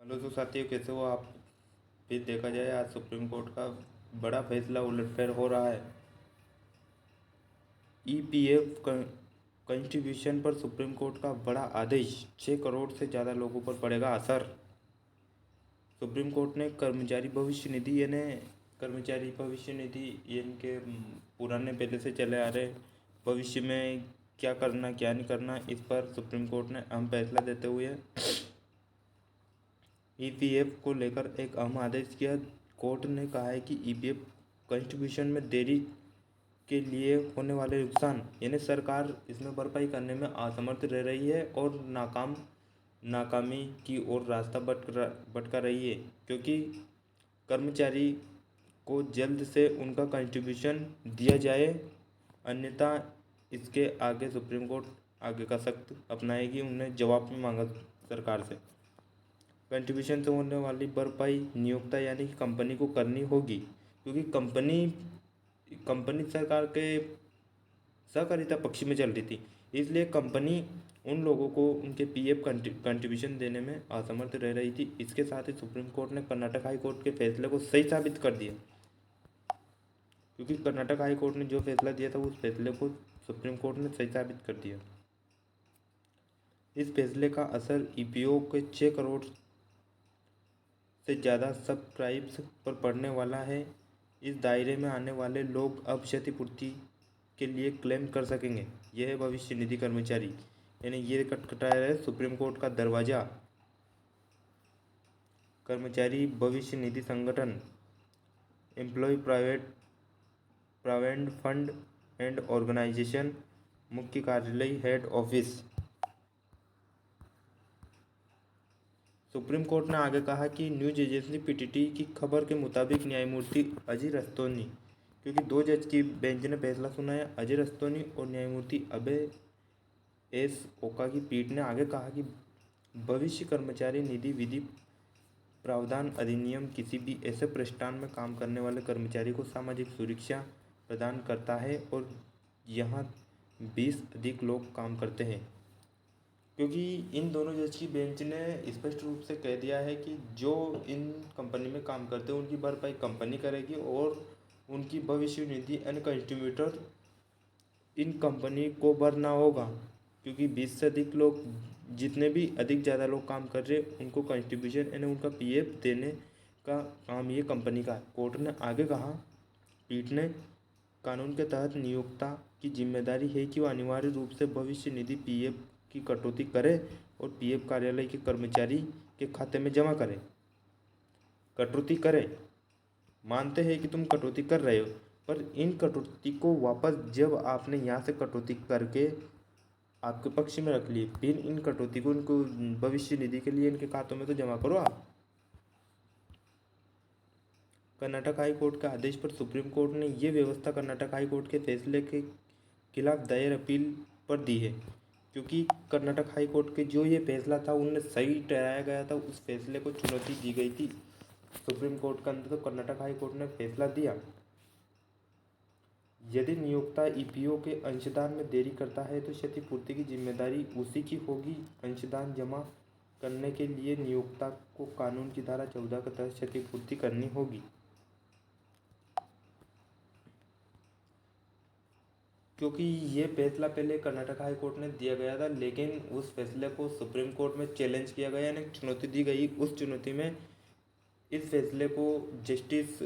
Hello तो साथियों, कैसे हो आप। फिर देखा जाए, आज सुप्रीम कोर्ट का बड़ा फैसला उलटफेर हो रहा है। ईपीएफ कंस्टिट्यूशन पर सुप्रीम कोर्ट का बड़ा आदेश, 6 करोड़ से ज़्यादा लोगों पर पड़ेगा असर। सुप्रीम कोर्ट ने कर्मचारी भविष्य निधि इनके पुराने पहले से चले आ रहे भविष्य में क्या करना क्या नहीं करना, इस पर सुप्रीम कोर्ट ने अहम फैसला देते हुए ईपीएफ को लेकर एक अहम आदेश किया। कोर्ट ने कहा है कि ईपीएफ कंट्रीब्यूशन में देरी के लिए होने वाले नुकसान, यानी सरकार इसमें भरपाई करने में असमर्थ रह रही है और नाकामी की ओर रास्ता भटका रही है, क्योंकि कर्मचारी को जल्द से उनका कंट्रीब्यूशन दिया जाए, अन्यथा इसके आगे सुप्रीम कोर्ट आगे का सख्त अपनाएगी। उन्हें जवाब भी मांगा सरकार से। कंट्रीब्यूशन से होने वाली भरपाई नियोक्ता यानी कि कंपनी को करनी होगी, क्योंकि कंपनी सरकार के सहकारिता पक्ष में चल रही थी, इसलिए कंपनी उन लोगों को उनके पीएफ कंट्रीब्यूशन देने में असमर्थ रह रही थी। इसके साथ ही सुप्रीम कोर्ट ने कर्नाटक हाई कोर्ट के फैसले को सही साबित कर दिया, क्योंकि कर्नाटक हाई कोर्ट ने जो फैसला दिया था उस फैसले को सुप्रीम कोर्ट ने सही साबित कर दिया। इस फैसले का असर ईपीओ के 6 करोड़ से ज़्यादा सब्सक्राइब्स पर पड़ने वाला है। इस दायरे में आने वाले लोग अब क्षतिपूर्ति के लिए क्लेम कर सकेंगे। यह है भविष्य निधि कर्मचारी, यानी ये खटखटाया है सुप्रीम कोर्ट का दरवाज़ा। कर्मचारी भविष्य निधि संगठन, employ provident fund and organisation, मुख्य कार्यालय हेड ऑफिस। सुप्रीम कोर्ट ने आगे कहा कि न्यूज एजेंसी पीटीटी की खबर के मुताबिक न्यायमूर्ति अजय रस्तोगी, क्योंकि 2 जज की बेंच ने फैसला सुनाया, अजय रस्तोगी और न्यायमूर्ति अभय एस ओका की पीठ ने आगे कहा कि भविष्य कर्मचारी निधि विधि प्रावधान अधिनियम किसी भी ऐसे प्रतिष्ठान में काम करने वाले कर्मचारी को सामाजिक सुरक्षा प्रदान करता है और यहाँ 20 अधिक लोग काम करते हैं, क्योंकि इन दोनों जज की बेंच ने स्पष्ट रूप से कह दिया है कि जो इन कंपनी में काम करते हैं उनकी भरपाई कंपनी करेगी और उनकी भविष्य निधि यानी कंट्रीब्यूटर इन कंपनी को भरना होगा, क्योंकि 20 से अधिक लोग, जितने भी अधिक ज़्यादा लोग काम कर रहे हैं उनको कंट्रीब्यूशन यानी उनका पीएफ देने का काम ये कंपनी का है। कोर्ट ने आगे कहा, पीठ ने कानून के तहत नियोक्ता की जिम्मेदारी है कि वह अनिवार्य रूप से भविष्य निधि पीएफ की कटौती करे और पीएफ कार्यालय के कर्मचारी के खाते में जमा करे। कटौती करे, मानते हैं कि तुम कटौती कर रहे हो, पर इन कटौती को वापस जब आपने यहाँ से कटौती करके आपके पक्ष में रख लिए, फिर इन कटौती को उनको भविष्य निधि के लिए इनके खातों में तो जमा करो आप। कर्नाटक हाई कोर्ट के आदेश पर सुप्रीम कोर्ट ने यह व्यवस्था कर्नाटक हाई कोर्ट के फैसले के खिलाफ दायर अपील पर दी है, क्योंकि कर्नाटक हाई कोर्ट के जो ये फैसला था उनने सही ठहराया गया था, उस फैसले को चुनौती दी गई थी सुप्रीम कोर्ट के अंदर, तो कर्नाटक हाई कोर्ट ने फैसला दिया। यदि नियोक्ता ईपीओ के अंशदान में देरी करता है तो क्षतिपूर्ति की जिम्मेदारी उसी की होगी। अंशदान जमा करने के लिए नियोक्ता को कानून की धारा 14 के तहत क्षतिपूर्ति करनी होगी, क्योंकि ये फैसला पहले कर्नाटक हाई कोर्ट ने दिया गया था, लेकिन उस फैसले को सुप्रीम कोर्ट में चैलेंज किया गया, यानी चुनौती दी गई। उस चुनौती में इस फैसले को जस्टिस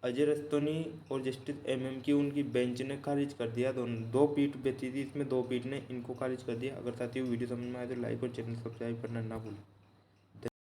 अजय रस्तोगी और जस्टिस एमएम की उनकी बेंच ने खारिज कर दिया। दो पीठ बैठी थी, इसमें 2 पीठ ने इनको खारिज कर दिया। अगर साथियों वीडियो समझ में आए तो लाइक और चैनल सब्सक्राइब करना ना भूलें।